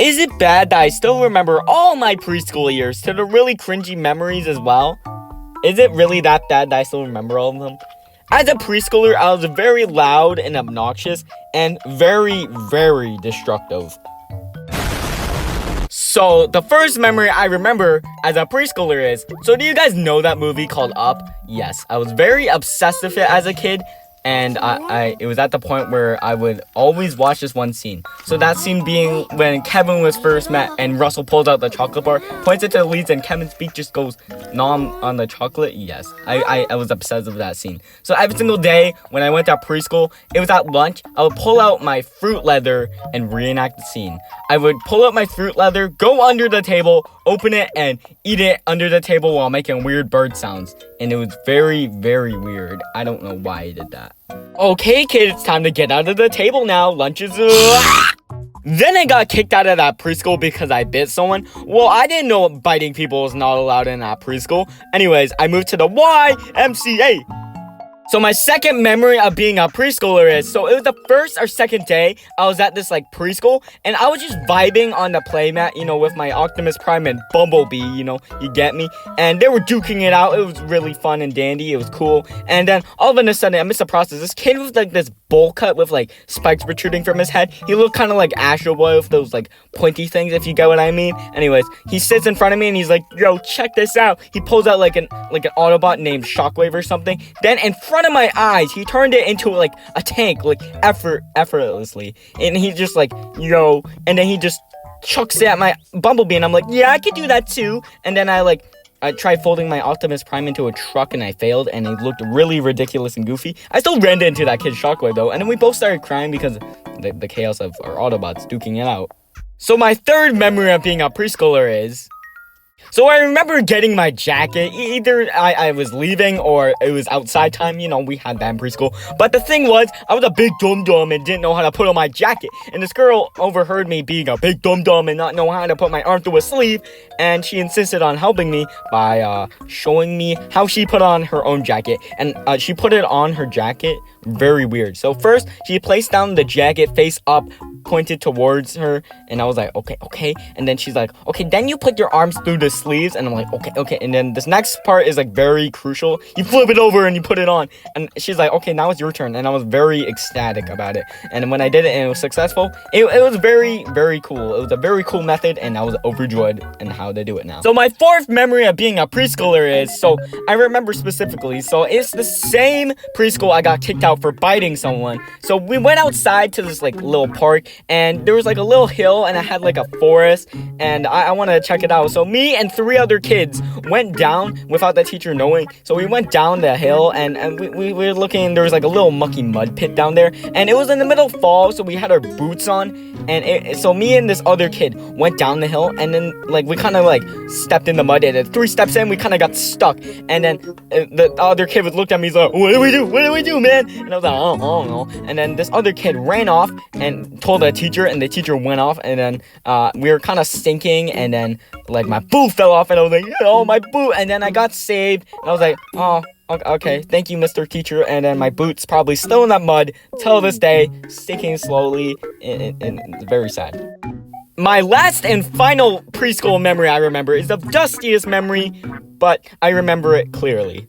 Is it bad that I still remember all my preschool years to the really cringy memories as well? Is it really that bad that I still remember all of them? As a preschooler, I was very loud and obnoxious and very, very destructive. So, the first memory I remember as a preschooler is, so do you guys know that movie called Up? Yes, I was very obsessed with it as a kid, and it was at the point where I would always watch this one scene. So that scene being when Kevin was first met and Russell pulls out the chocolate bar, points it to the leads, and Kevin's beak just goes nom on the chocolate. Yes, I was obsessed with that scene. So every single day when I went to preschool, it was at lunch, I would pull out my fruit leather and reenact the scene. I would pull out my fruit leather, go under the table, open it, and eat it under the table while making weird bird sounds. And it was very, very weird. I don't know why I did that. Okay, kids, it's time to get out of the table now. Lunch is... Then I got kicked out of that preschool because I bit someone. Well, I didn't know biting people was not allowed in that preschool. Anyways, I moved to the YMCA. So my second memory of being a preschooler is, so it was the first or second day I was at this preschool, and I was just vibing on the playmat, with my Optimus Prime and Bumblebee, you get me? And they were duking it out. It was really fun and dandy. It was cool. And then all of a sudden, I missed the process. This kid with this bowl cut with spikes protruding from his head. He looked kind of like Astro Boy with those pointy things, if you get what I mean. Anyways, he sits in front of me and he's like, yo, check this out. He pulls out an Autobot named Shockwave or something. Then in front of my eyes, he turned it into a tank, effortlessly. And he's just yo, and then he just chucks it at my Bumblebee, and I'm like, yeah, I could do that too. And then I tried folding my Optimus Prime into a truck, and I failed, and it looked really ridiculous and goofy. I still ran into that kid's Shockwave, though, and then we both started crying because the chaos of our Autobots duking it out. So my third memory of being a preschooler is... So I remember getting my jacket. Either I was leaving or it was outside time. We had that in preschool. But the thing was, I was a big dum-dum and didn't know how to put on my jacket. And this girl overheard me being a big dum-dum and not know how to put my arm through a sleeve. And she insisted on helping me by showing me how she put on her own jacket. And she put it on her jacket very weird. So first, she placed down the jacket face up, pointed towards her. And I was like, okay. And then she's like, okay, then you put your arms through the sleeves. And I'm like, okay. And then this next part is very crucial. You flip it over and you put it on. And she's like, okay, now it's your turn. And I was very ecstatic about it. And when I did it and it was successful, it was very, very cool. It was a very cool method, and I was overjoyed in how to do it now. So my fourth memory of being a preschooler is, so I remember specifically, so it's the same preschool I got kicked out for biting someone. So we went outside to this little park, and there was a little hill, and it had a forest, and I wanted to check it out. So me and three other kids went down without the teacher knowing. So we went down the hill, and we were looking. There was a little mucky mud pit down there, and it was in the middle of fall, so we had our boots on. And so me and this other kid went down the hill, and then we kind of stepped in the mud, and 3 steps in we kind of got stuck. And then the other kid looked at me, he's like, what do we do, man? And I was like, I don't know. And then this other kid ran off and told the teacher, and the teacher went off. And then we were kind of stinking, and then my boot fell off, and I was like, oh, my boot. And then I got saved, and I was like, oh, okay, thank you, Mr. Teacher. And then my boot's probably still in that mud till this day, sticking slowly, and it's very sad. My last and final preschool memory I remember is the dustiest memory, but I remember it clearly.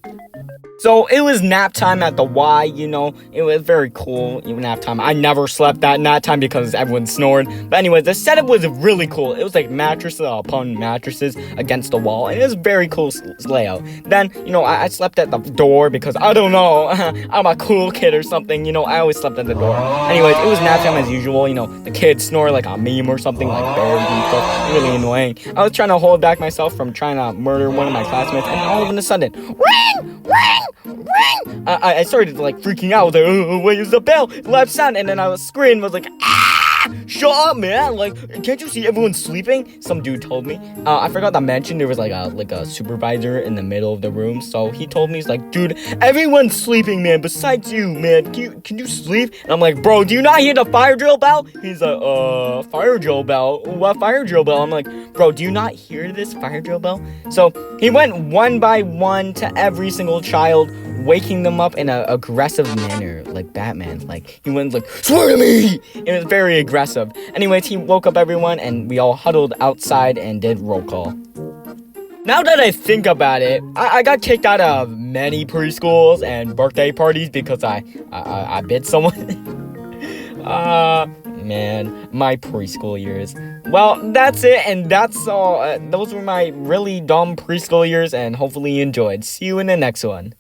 So it was nap time at the Y, it was very cool, nap time. I never slept that nap time because everyone snored. But anyways, the setup was really cool. It was mattresses upon mattresses against the wall, and it was very cool layout. Then, I slept at the door because, I don't know, I'm a cool kid or something, I always slept at the door. Anyways, it was nap time as usual, the kids snore like a meme or something, like bears and stuff, really annoying. I was trying to hold back myself from trying to murder one of my classmates, and all of a sudden, ring! I started freaking out. I was like, oh, where's the bell? Left sound. And then I was screaming. I was like, shut up, man. Can't you see everyone's sleeping? Some dude told me. I forgot to mention there was a supervisor in the middle of the room. So he told me, he's like, dude, everyone's sleeping, man, besides you, man. Can you sleep? And I'm like, bro, do you not hear the fire drill bell? He's like, fire drill bell? What fire drill bell? I'm like, bro, do you not hear this fire drill bell? So he went one by one to every single child, waking them up in an aggressive manner, like Batman. Like, he went like, swear to me! It was very aggressive. Anyways, he woke up everyone, and we all huddled outside and did roll call. Now that I think about it, I got kicked out of many preschools and birthday parties because I bit someone. Man, my preschool years. Well, that's it, and that's all. Those were my really dumb preschool years, and hopefully you enjoyed. See you in the next one.